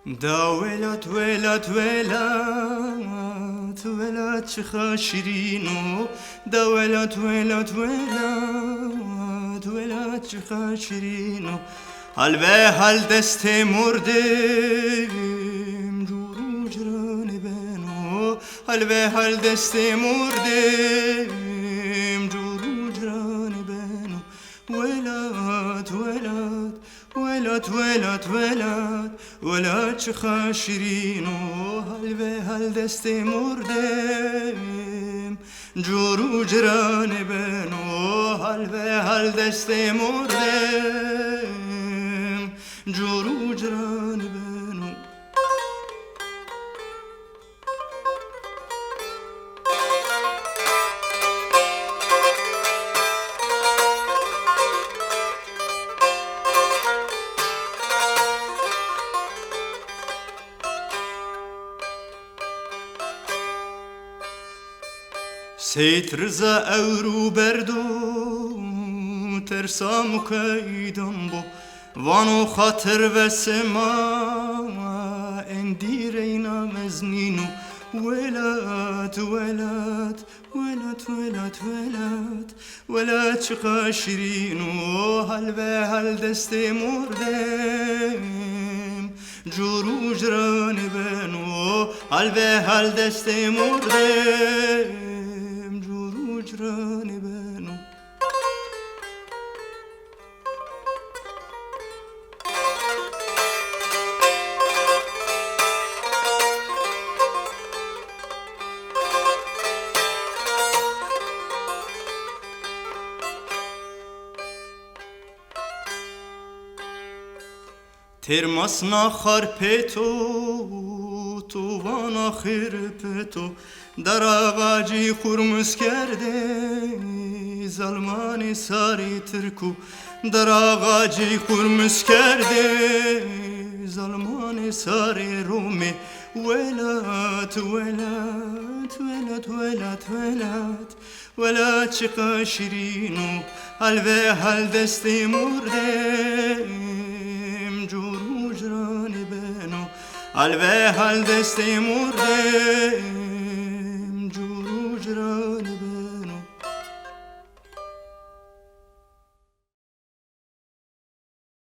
دا ولات ولات ولات ولات چخا شیرینو دا ولات ولات ولات ولات چخا شیرینو حال به حال دست مردم جورو جران بنو حال به حال دست مردم جورو جران بنو ولات ولات ولات ولات ولات ولات چخا شیرینو حال به حال دست مردم جورو جران بنو حال به حال دست مردم جورو جران بنو سیت رزا اورو بردو ترسامو کیدم بو وانو خاطر وسما اندیر اینا مزنینو ولات ولات ولات ولات ولات ولات چقا شیرینو حال به حال دست مردم جورو جران بنو حال به حال دست مردم جورو جران بنو ترماس ناخر پتو تو وان آخر پتو در آغاجی خورمز کرده زلمان ساری ترکو در آغاجی خورمز کرده زلمان ساری رومی ولات ولات ولات ولات ولات ولات چقا شیرینو حال به حال دست مردم جورو جران بنو حال به حال دست مردم